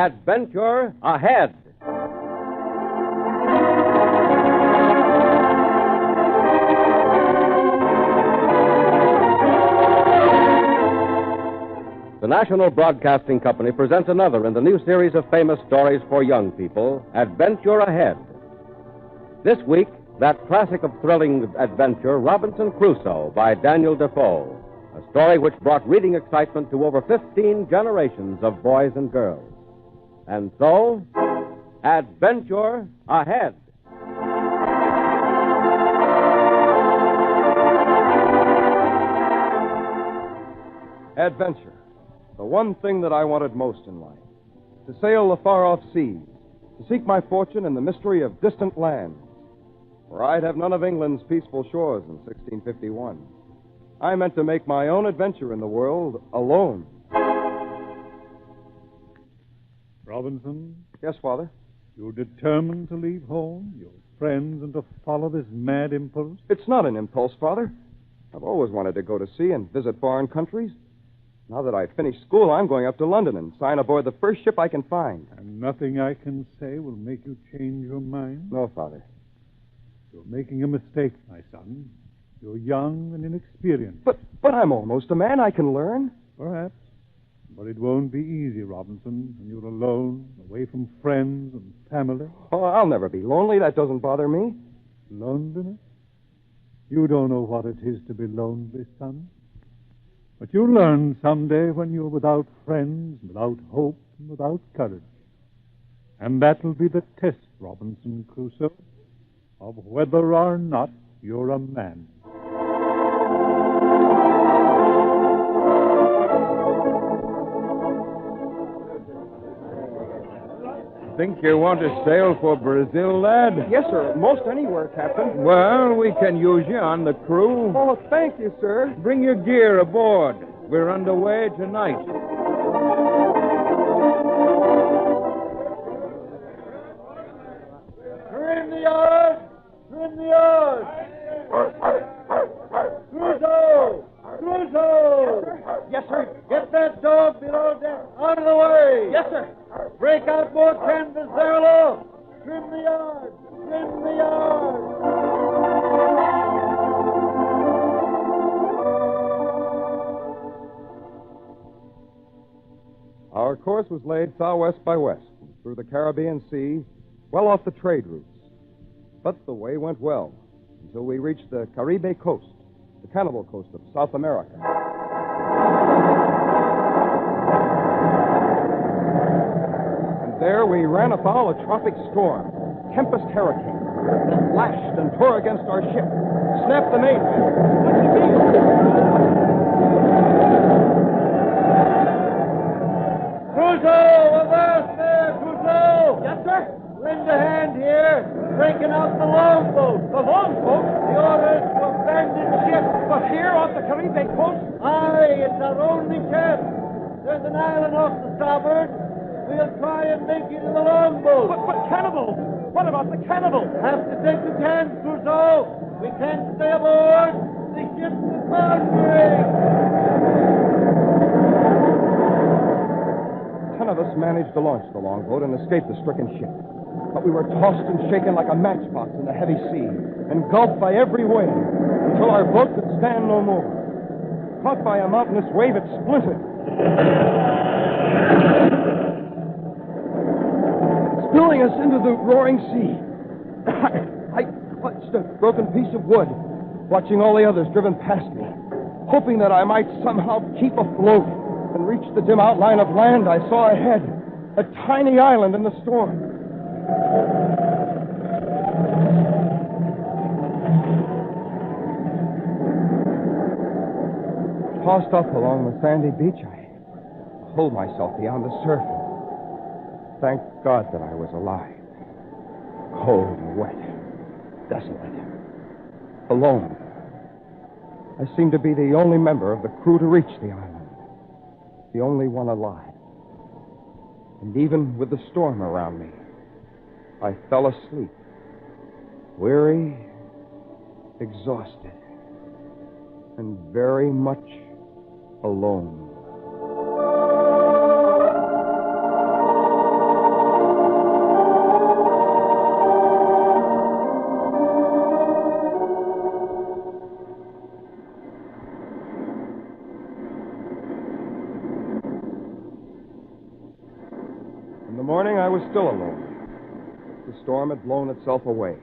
Adventure Ahead. The National Broadcasting Company presents another in the new series of famous stories for young people, Adventure Ahead. This week, that classic of thrilling adventure, Robinson Crusoe by Daniel Defoe, a story which brought reading excitement to over 15 generations of boys and girls. And so, Adventure Ahead. Adventure. The one thing that I wanted most in life. To sail the far-off seas. To seek my fortune in the mystery of distant lands. For I'd have none of England's peaceful shores in 1651. I meant to make my own adventure in the world alone. Robinson? Yes, Father? You're determined to leave home, your friends, and to follow this mad impulse? It's not an impulse, Father. I've always wanted to go to sea and visit foreign countries. Now that I've finished school, I'm going up to London and sign aboard the first ship I can find. And nothing I can say will make you change your mind? No, Father. You're making a mistake, my son. You're young and inexperienced. But I'm almost a man. I can learn. Perhaps. But it won't be easy, Robinson, when you're alone, away from friends and family. Oh, I'll never be lonely. That doesn't bother me. Loneliness? You don't know what it is to be lonely, son. But you'll learn someday when you're without friends, without hope, and without courage. And that'll be the test, Robinson Crusoe, of whether or not you're a man. Think you want to sail for Brazil, lad? Yes, sir. Most anywhere, Captain. Well, we can use you on the crew. Oh, thank you, sir. Bring your gear aboard. We're underway tonight. Trim the yards! Trim the yards! Crusoe! Crusoe! Yes, sir. Get that dog below deck out of the way! Yes, sir. Break out more canvas there aloft! Trim the yards! Trim the yards! Our course was laid southwest by west, through the Caribbean Sea, well off the trade routes. But the way went well, until we reached the Caribe coast, the cannibal coast of South America. And there we ran afoul a tropic storm, tempest hurricane, that lashed and tore against our ship, snapped the mainmast. Crusoe! Avast there, Crusoe! Yes, sir. Lend a hand here, breaking out the longboat. The longboat? The order is to abandon ship. But here off the Caribe coast? Aye, it's our only chance. There's an island off the starboard. We'll try and make it in the longboat. But cannibals! What about the cannibals? Have to take the chance, Crusoe. We can't stay aboard. The ship is foundering. 10 of us managed to launch the longboat and escape the stricken ship. But we were tossed and shaken like a matchbox in the heavy sea, engulfed by every wave, until our boat could stand no more. Caught by a mountainous wave, it splintered. Spilling us into the roaring sea. I clutched a broken piece of wood, watching all the others driven past me, hoping that I might somehow keep afloat and reach the dim outline of land I saw ahead, a tiny island in the storm. Tossed up along the sandy beach, I pulled myself beyond the surf. Thank God that I was alive. Cold and wet, desolate, alone. I seemed to be the only member of the crew to reach the island, the only one alive. And even with the storm around me, I fell asleep, weary, exhausted, and very much alone. still alone. The storm had blown itself away,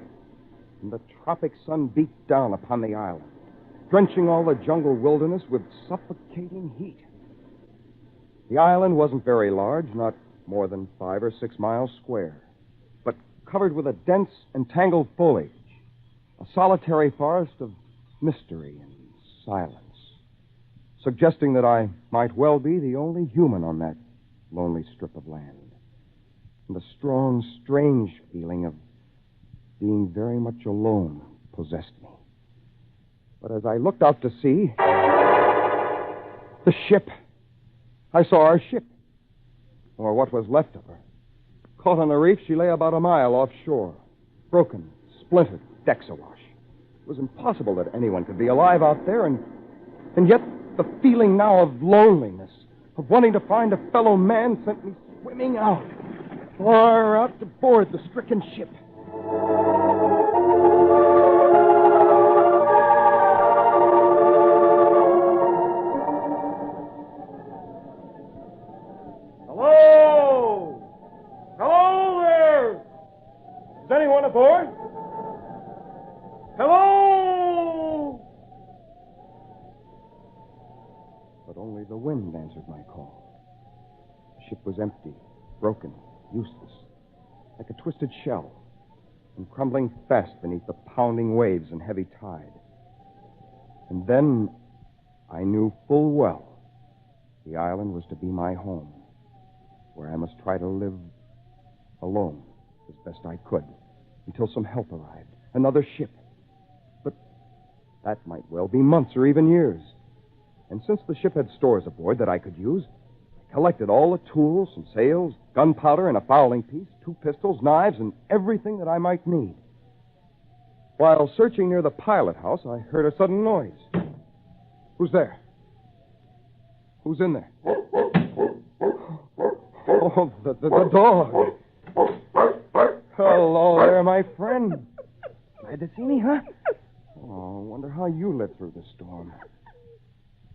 and the tropic sun beat down upon the island, drenching all the jungle wilderness with suffocating heat. The island wasn't very large, not more than 5 or 6 miles square, but covered with a dense and tangled foliage, a solitary forest of mystery and silence, suggesting that I might well be the only human on that lonely strip of land. And a strong, strange feeling of being very much alone possessed me. But as I looked out to sea, the ship. I saw our ship, or what was left of her. Caught on a reef, she lay about a mile offshore, broken, splintered, decks awash. It was impossible that anyone could be alive out there, and yet the feeling now of loneliness, of wanting to find a fellow man, sent me swimming out, far out to board the stricken ship. Hello! Hello there! Is anyone aboard? Hello! But only the wind answered my call. The ship was empty, broken, useless, like a twisted shell, and crumbling fast beneath the pounding waves and heavy tide. And then I knew full well the island was to be my home, where I must try to live alone as best I could until some help arrived, another ship. But that might well be months or even years. And since the ship had stores aboard that I could use, I collected all the tools and sails, gunpowder and a fowling piece, 2 pistols, knives, and everything that I might need. While searching near the pilot house, I heard a sudden noise. Who's there? Who's in there? Oh, the dog. Hello there, my friend. Glad to see me, huh? Oh, I wonder how you lived through the storm.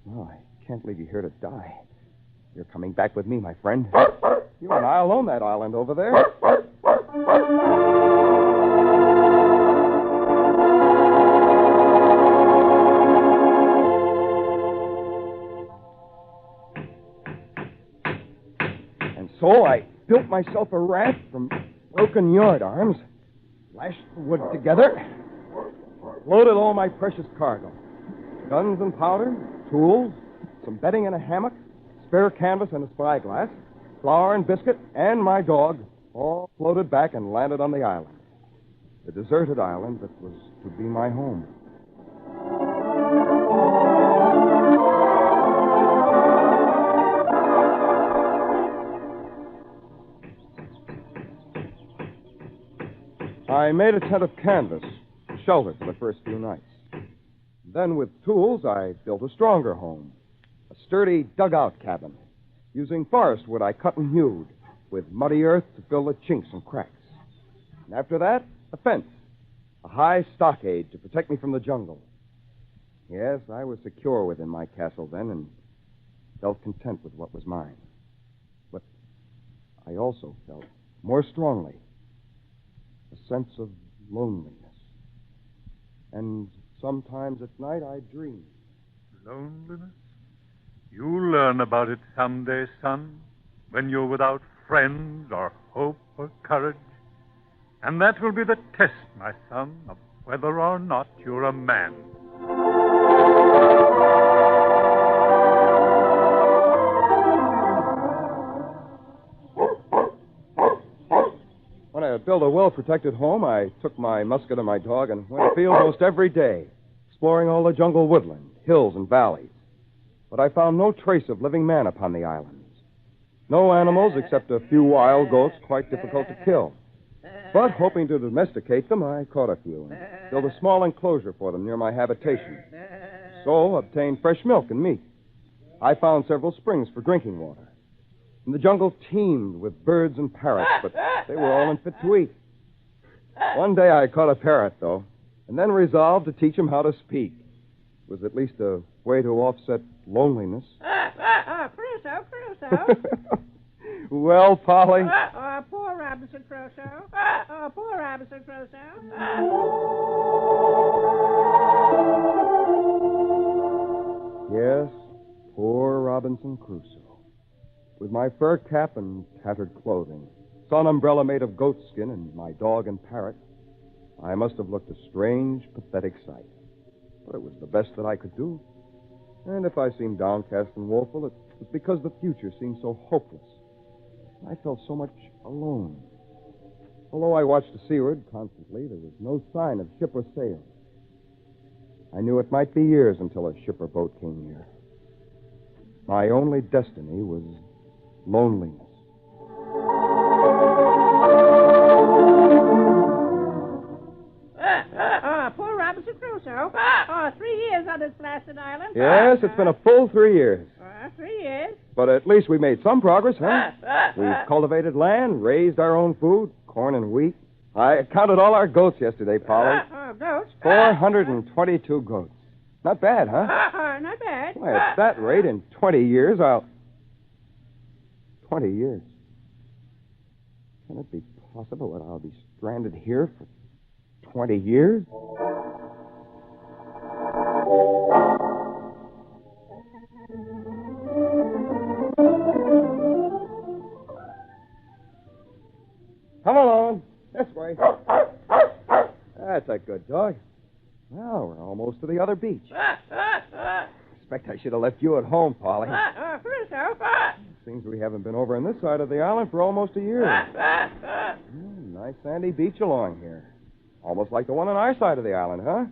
Well, I can't leave you here to die. You're coming back with me, my friend. You and I'll own that island over there. And so I built myself a raft from broken yard arms, lashed the wood together, loaded all my precious cargo. Guns and powder, tools, some bedding and a hammock, spare canvas and a spyglass, flour and biscuit, and my dog all floated back and landed on the island. The deserted island that was to be my home. I made a tent of canvas, shelter for the first few nights. Then, with tools, I built a stronger home, a sturdy dugout cabin, using forest wood I cut and hewed, with muddy earth to fill the chinks and cracks. And after that, a fence, a high stockade to protect me from the jungle. Yes, I was secure within my castle then and felt content with what was mine. But I also felt, more strongly, a sense of loneliness. And sometimes at night I dream. Loneliness? You'll learn about it someday, son, when you're without friends or hope or courage. And that will be the test, my son, of whether or not you're a man. When I had built a well-protected home, I took my musket and my dog and went afield most every day, exploring all the jungle woodland, hills, and valleys. But I found no trace of living man upon the islands. No animals except a few wild goats quite difficult to kill. But hoping to domesticate them, I caught a few and built a small enclosure for them near my habitation. So obtained fresh milk and meat. I found several springs for drinking water. And the jungle teemed with birds and parrots, but they were all unfit to eat. One day I caught a parrot, though, and then resolved to teach him how to speak. It was at least a way to offset loneliness. Crusoe. Well, Polly? Poor Robinson Crusoe. Oh, poor Robinson Crusoe. Yes, poor Robinson Crusoe. With my fur cap and tattered clothing, sun umbrella made of goat skin, and my dog and parrot, I must have looked a strange, pathetic sight. But it was the best that I could do. And if I seemed downcast and woeful, it was because the future seemed so hopeless. I felt so much alone. Although I watched to seaward constantly, there was no sign of ship or sail. I knew it might be years until a ship or boat came near. My only destiny was loneliness. Poor Robinson Crusoe. 3 years on this blasted island. Yes, it's been a full 3 years. 3 years? But at least we made some progress, huh? We've cultivated land, raised our own food, corn and wheat. I counted all our goats yesterday, Polly. Goats? 422 goats. Not bad, huh? Not bad. Why, at that rate, in 20 years, 20 years. Can it be possible that I'll be stranded here for 20 years? Come along. This way. That's a good dog. Well, we're almost to the other beach. Expect I should have left you at home, Polly. Crusoe. Seems we haven't been over on this side of the island for almost a year. Nice sandy beach along here. Almost like the one on our side of the island, huh?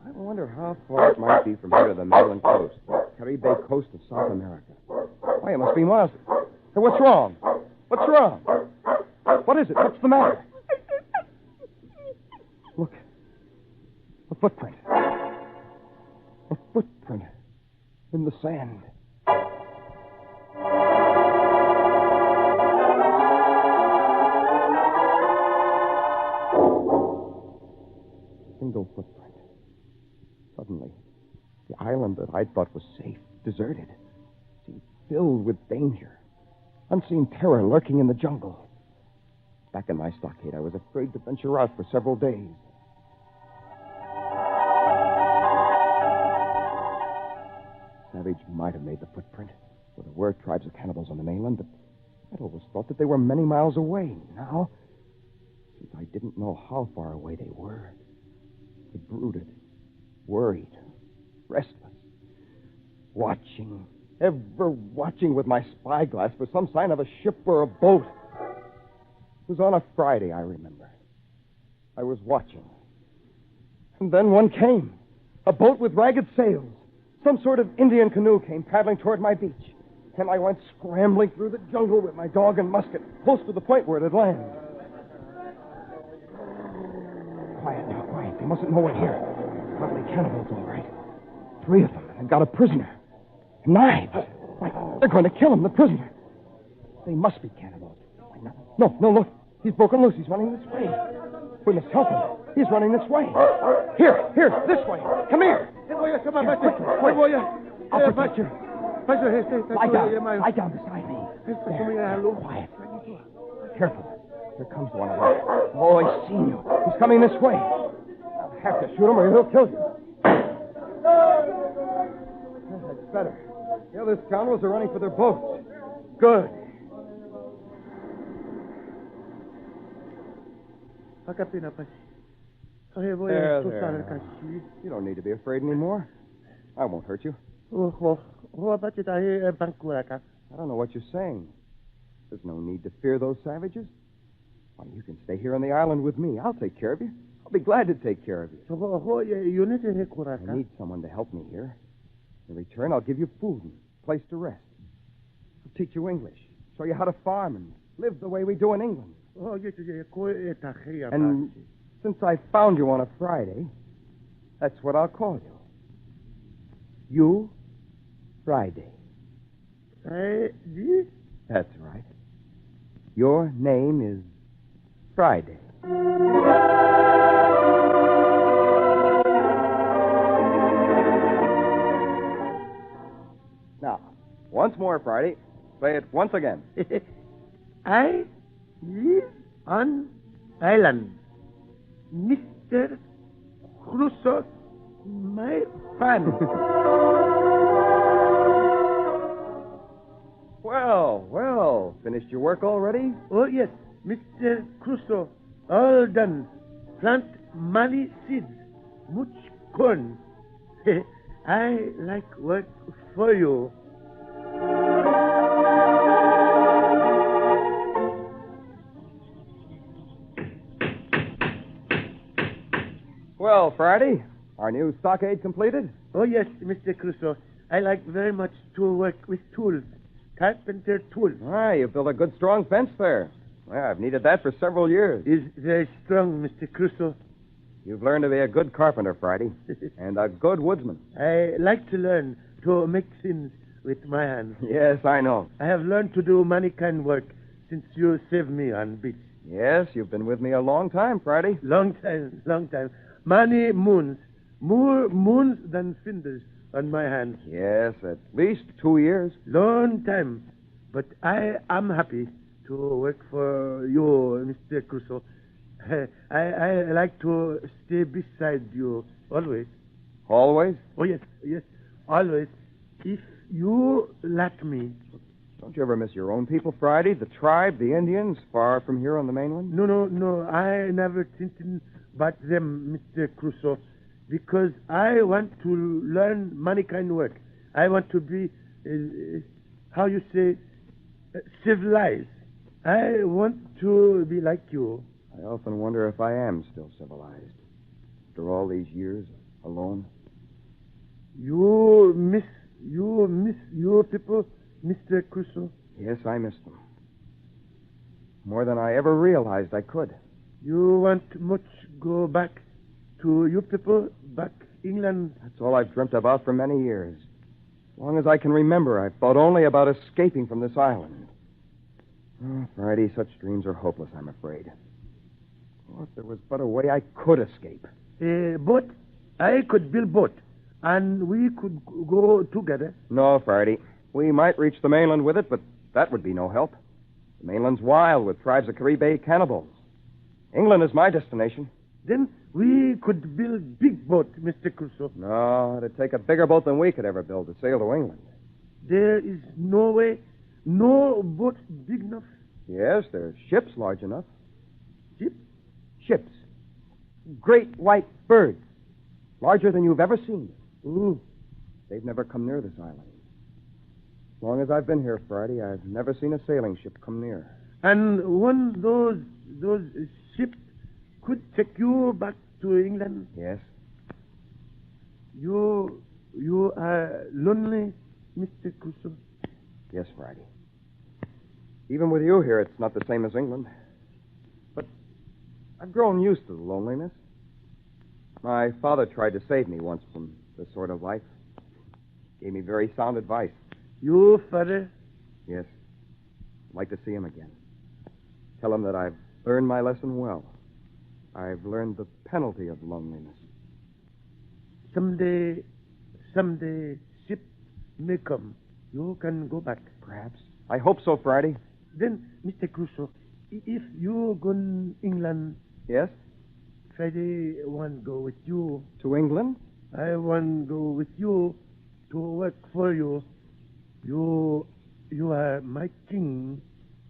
I wonder how far it might be from here to the mainland coast, the Caribe coast of South America. Why, it must be miles. Hey, what's wrong? What's wrong? What is it? What's the matter? Look. A footprint. A footprint in the sand. Single footprint. Suddenly, the island that I thought was safe, deserted, seemed filled with danger. Unseen terror lurking in the jungle. Back in my stockade, I was afraid to venture out for several days. Savage might have made the footprint, for there were tribes of cannibals on the mainland, but I'd always thought that they were many miles away. Now, since I didn't know how far away they were, I brooded, worried, restless, watching, ever watching with my spyglass for some sign of a ship or a boat. It was on a Friday, I remember. I was watching. And then one came. A boat with ragged sails. Some sort of Indian canoe came paddling toward my beach. And I went scrambling through the jungle with my dog and musket, close to the point where it had landed. Quiet now, quiet. They mustn't know we're here. Probably cannibals, all right. 3 of them, and got a prisoner. Knives. Why, they're going to kill him, the prisoner. They must be cannibals. No, look. He's broken loose. He's running this way. We must help him. He's running this way. Here, this way. Come here. I'll protect you. Lie down beside me. There. Quiet. Careful. Here comes one of them. Oh, he's seen you. He's coming this way. I'll have to shoot him or he'll kill you. That's better. The other scoundrels are running for their boats. Good. There. You don't need to be afraid anymore. I won't hurt you. I don't know what you're saying. There's no need to fear those savages. Why, you can stay here on the island with me. I'll take care of you. I'll be glad to take care of you. I need someone to help me here. In return, I'll give you food and a place to rest. I'll teach you English, show you how to farm and live the way we do in England. And since I found you on a Friday, that's what I'll call you. You Friday. That's right. Your name is Friday. Now, once more, Friday. Say it once again. live on island. Mr. Crusoe, my friend. Well, finished your work already? Oh, yes, Mr. Crusoe, all done. Plant many seeds, much corn. I like work for you. Well, Friday, our new stockade completed? Oh, yes, Mr. Crusoe. I like very much to work with tools. Carpenter tools. You built a good, strong fence there. Well, I've needed that for several years. Is very strong, Mr. Crusoe. You've learned to be a good carpenter, Friday, and a good woodsman. I like to learn to make things with my hands. Yes, I know. I have learned to do many kind work since you saved me on beach. Yes, you've been with me a long time, Friday. Long time. Many moons. More moons than fingers on my hands. Yes, at least 2 years. Long time. But I am happy to work for you, Mr. Crusoe. I like to stay beside you always. Always? Oh, yes, always. If you let me. Don't you ever miss your own people, Friday? The tribe, the Indians, far from here on the mainland? No. I never thinking about them, Mr. Crusoe, because I want to learn many kind of work. I want to be, how you say, civilized. I want to be like you. I often wonder if I am still civilized. After all these years alone. You miss your people, Mr. Crusoe? Yes, I miss them. More than I ever realized I could. You want much go back to your people, back England? That's all I've dreamt about for many years. As long as I can remember, I've thought only about escaping from this island. Oh, Friday, such dreams are hopeless, I'm afraid. Oh, if there was but a way I could escape. Boat? I could build boat, and we could go together. No, Friday. We might reach the mainland with it, but that would be no help. The mainland's wild with tribes of Caribe cannibals. England is my destination. Then we could build big boat, Mr. Crusoe. No, it'd take a bigger boat than we could ever build to sail to England. There is no way, no boat big enough. Yes, there's ships large enough. Ship? Ships. Great white birds. Larger than you've ever seen. Ooh. They've never come near this island. As long as I've been here, Friday, I've never seen a sailing ship come near. And one those ships could take you back to England? Yes. You are lonely, Mr. Crusoe? Yes, Friday. Even with you here, it's not the same as England. But I've grown used to the loneliness. My father tried to save me once from this sort of life. Gave me very sound advice. Your father? Yes. I'd like to see him again. Tell him that I've learned my lesson well. I've learned the penalty of loneliness. Someday, ship may come. You can go back. Perhaps. I hope so, Friday. Then, Mr. Crusoe, if you go to England... Yes? Friday want go with you. To England? I want go with you to work for you. You are my king,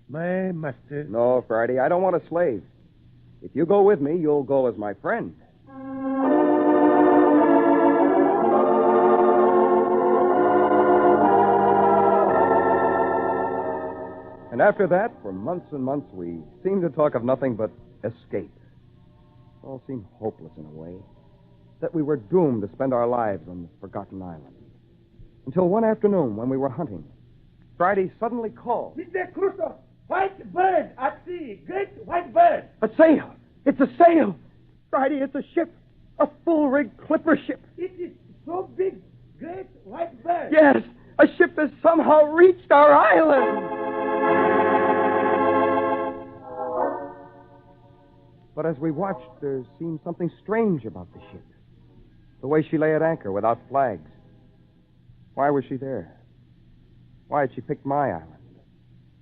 my master. No, Friday, I don't want a slave. If you go with me, you'll go as my friend. And after that, for months and months, we seemed to talk of nothing but escape. It all seemed hopeless in a way, that we were doomed to spend our lives on the forgotten island. Until one afternoon, when we were hunting, Friday suddenly called. Mr. Crusoe, white bird at sea, great white bird. A sail! It's a sail! Friday, it's a ship. A full-rigged clipper ship. It is so big, great white bird. Yes, a ship has somehow reached our island. But as we watched, there seemed something strange about the ship. The way she lay at anchor without flags. Why was she there? Why had she picked my island?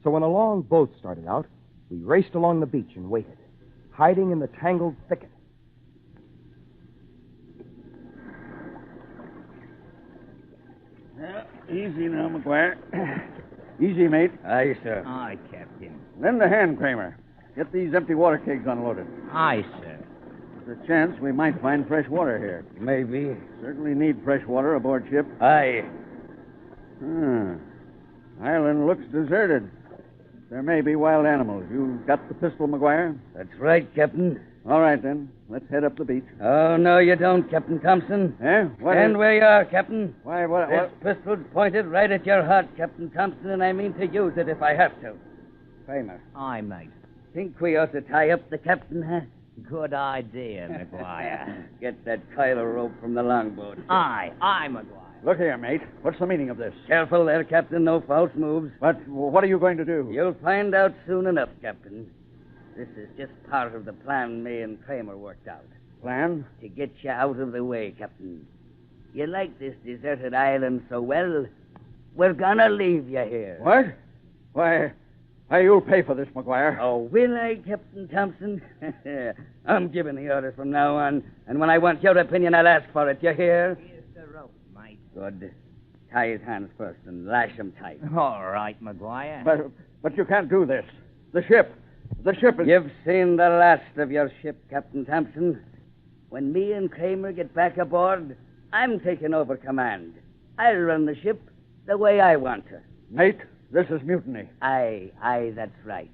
So when a long boat started out, We raced along the beach and waited, hiding in the tangled thicket. Easy now, McGuire. Easy, mate. Aye, sir. Aye, Captain. Lend a hand, Kramer. Get these empty water kegs unloaded. Aye, sir. There's a chance we might find fresh water here. Maybe. Certainly need fresh water aboard ship. Aye. Island looks deserted. There may be wild animals. You got the pistol, McGuire? That's right, Captain. All right, then. Let's head up the beach. Oh, no, you don't, Captain Thompson. Eh? What Stand is- where you are, Captain. Why, what? This pistol's pointed right at your heart, Captain Thompson, and I mean to use it if I have to. Kramer, Aye, mate. think we ought to tie up the captain, huh? Good idea, McGuire. Get that coil of rope from the longboat. Aye, McGuire. Look here, mate. What's the meaning of this? Careful there, Captain. No false moves. But what are you going to do? You'll find out soon enough, Captain. This is just part of the plan me and Kramer worked out. Plan? To get you out of the way, Captain. You like this deserted island so well, we're gonna leave you here. What? Why, you'll pay for this, McGuire. Oh, will I, Captain Thompson? I'm giving the orders from now on, and when I want your opinion, I'll ask for it. You hear? Here's the rope, mate. Good. Tie his hands first and lash him tight. All right, McGuire. But you can't do this. The ship is... You've seen the last of your ship, Captain Thompson. When me and Kramer get back aboard, I'm taking over command. I'll run the ship the way I want to. Mate, this is mutiny. Aye, that's right.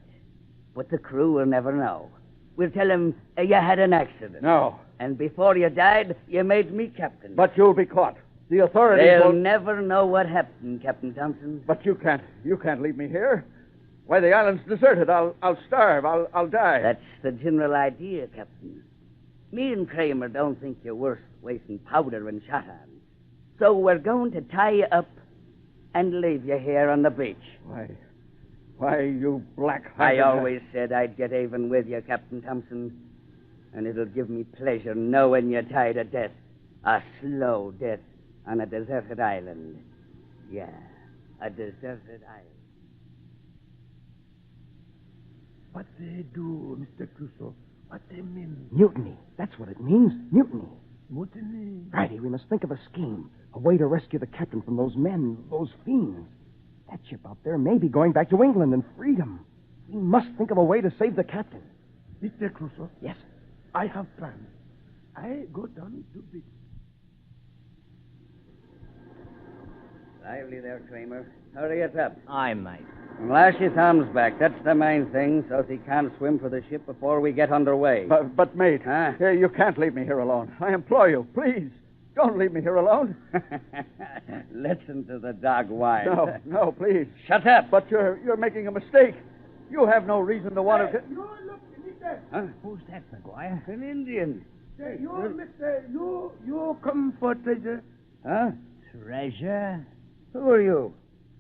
But the crew will never know. We'll tell them you had an accident. No. And before you died, you made me captain. But you'll be caught. The authorities They'll will... never know what happened, Captain Thompson. But you can't leave me here. Why, the island's deserted. I'll starve. I'll die. That's the general idea, Captain. Me and Kramer don't think you're worth wasting powder and shot on. So we're going to tie you up and leave you here on the beach. Why, you black... I always said I'd get even with you, Captain Thompson. And it'll give me pleasure knowing you're tied to death. A slow death on a deserted island. Yeah, a deserted island. What they do, Mr. Crusoe? What they mean? Mutiny. That's what it means. Mutiny. Mutiny. Righty, we must think of a scheme. A way to rescue the captain from those men, those fiends. That ship out there may be going back to England and freedom. We must think of a way to save the captain. Mr. Crusoe? Yes. I have plans. I go down to beach. Lively there, Kramer. Hurry it up. Aye, mate. And lash his arms back. That's the main thing, so he can't swim for the ship before we get underway. But mate, Huh? you can't leave me here alone. I implore you, please. Don't leave me here alone. Listen to the dog whine. No, please. Shut up. But you're making a mistake. You have no reason to want to... You look, Mister. Huh? Who's that, McGuire? An Indian. Say, you come for treasure. Huh? Treasure? Who are you?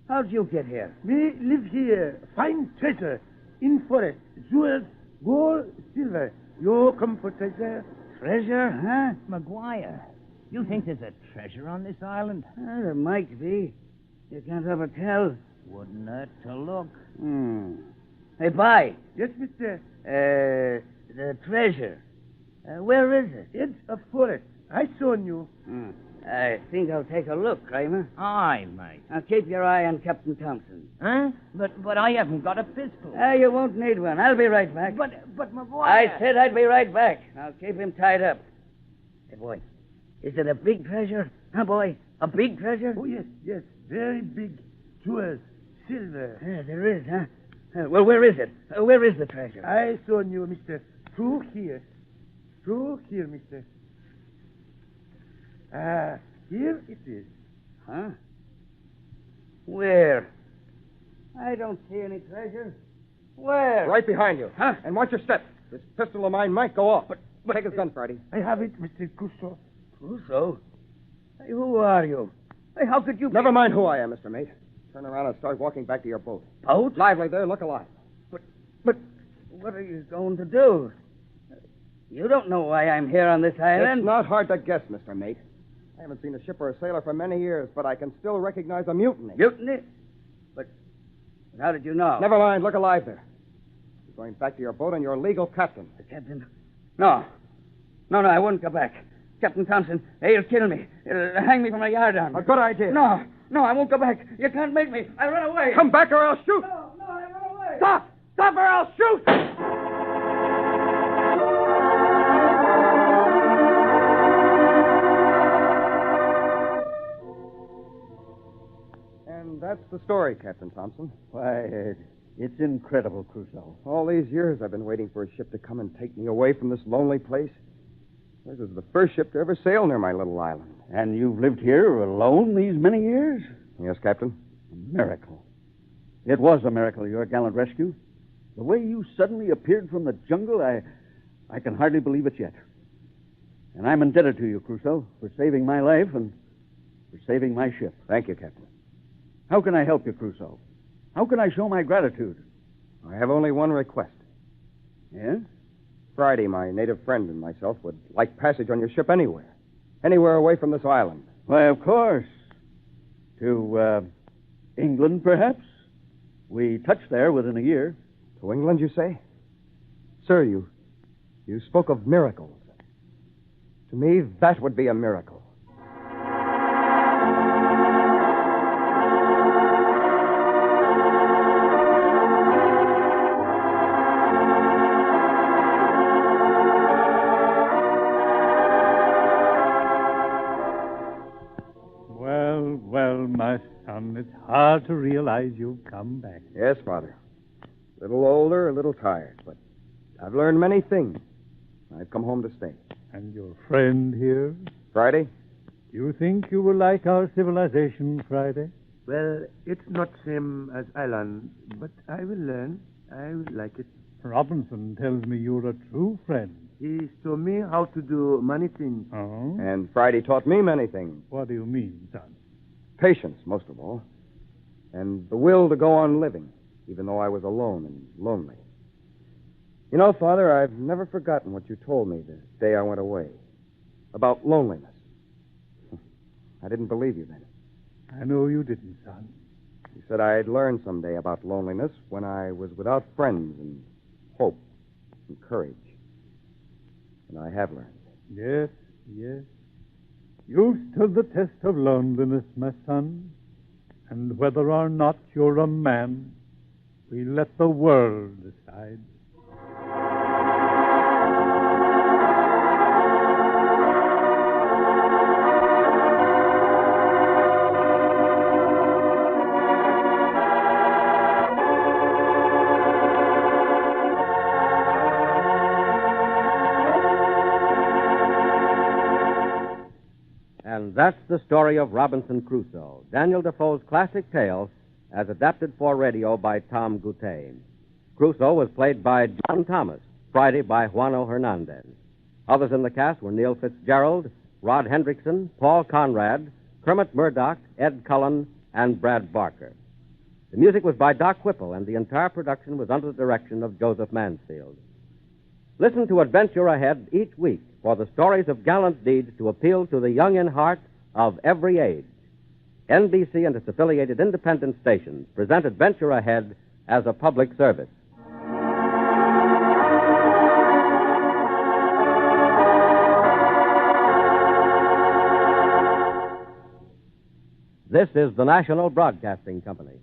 How'd you get here? We live here. Find treasure in forest. Jewels, gold, silver. You come for treasure. Treasure, huh? McGuire, you think there's a treasure on this island? There might be. You can't ever tell. Wouldn't hurt to look. Hey, Bye. Yes, Mister. The treasure. Where is it? Edge of forest. I saw you. I think I'll take a look, Kramer. Aye, mate. Now keep your eye on Captain Thompson. Huh? But I haven't got a pistol. You won't need one. I'll be right back. But McGuire... I said I'd be right back. Now keep him tied up. Hey, boy, is it a big treasure? Huh, boy? A big treasure? Oh, yes. Very big jewels, silver. Yeah, there is, huh? Well, where is it? Where is the treasure? I saw you, Mister. Through here, Mister. Here it is. Huh? Where? I don't see any treasure. Where? Right behind you. Huh? And watch your step. This pistol of mine might go off. But take his gun, Friday. I have it, Mr. Crusoe. Crusoe? Hey, who are you? Hey, how could you... Never mind who I am, Mr. Mate. Turn around and start walking back to your boat. Boat? Lively there, look alive. But what are you going to do? You don't know why I'm here on this island. It's not hard to guess, Mr. Mate. I haven't seen a ship or a sailor for many years, but I can still recognize a mutiny. Mutiny? But how did you know? Never mind, look alive there. You're going back to your boat and your legal captain. The captain? No. No, I won't go back. Captain Thompson, he'll kill me. He'll hang me from a yardarm. A good idea. No, I won't go back. You can't make me. I'll run away. Come back or I'll shoot. No, I'll run away. Stop or I'll shoot. And that's the story, Captain Thompson. Why, it's incredible, Crusoe. All these years I've been waiting for a ship to come and take me away from this lonely place. This is the first ship to ever sail near my little island. And you've lived here alone these many years? Yes, Captain. A miracle. It was a miracle, your gallant rescue. The way you suddenly appeared from the jungle, I can hardly believe it yet. And I'm indebted to you, Crusoe, for saving my life and for saving my ship. Thank you, Captain. How can I help you, Crusoe? How can I show my gratitude? I have only one request. Yes? Friday, my native friend and myself would like passage on your ship anywhere. Anywhere away from this island. Why, of course. To, England, perhaps? We touch there within a year. To England, you say? Sir, you spoke of miracles. To me, that would be a miracle. Well, my son, it's hard to realize you've come back. Yes, Father. A little older, a little tired, but I've learned many things. I've come home to stay. And your friend here? Friday? You think you will like our civilization, Friday? Well, it's not same as island, but I will learn. I will like it. Robinson tells me you're a true friend. He showed me how to do many things. Oh? And Friday taught me many things. What do you mean, son? Patience, most of all. And the will to go on living, even though I was alone and lonely. You know, Father, I've never forgotten what you told me the day I went away. About loneliness. I didn't believe you then. I know you didn't, son. You said I'd learn someday about loneliness when I was without friends and hope and courage. And I have learned. Yes. You've stood the test of loneliness, my son. And whether or not you're a man, we let the world decide. And that's the story of Robinson Crusoe, Daniel Defoe's classic tale as adapted for radio by Tom Goutet. Crusoe was played by John Thomas, Friday by Juano Hernandez. Others in the cast were Neil Fitzgerald, Rod Hendrickson, Paul Conrad, Kermit Murdoch, Ed Cullen, and Brad Barker. The music was by Doc Whipple, and the entire production was under the direction of Joseph Mansfield. Listen to Adventure Ahead each week for the stories of gallant deeds to appeal to the young in heart of every age. NBC and its affiliated independent stations present Adventure Ahead as a public service. This is the National Broadcasting Company.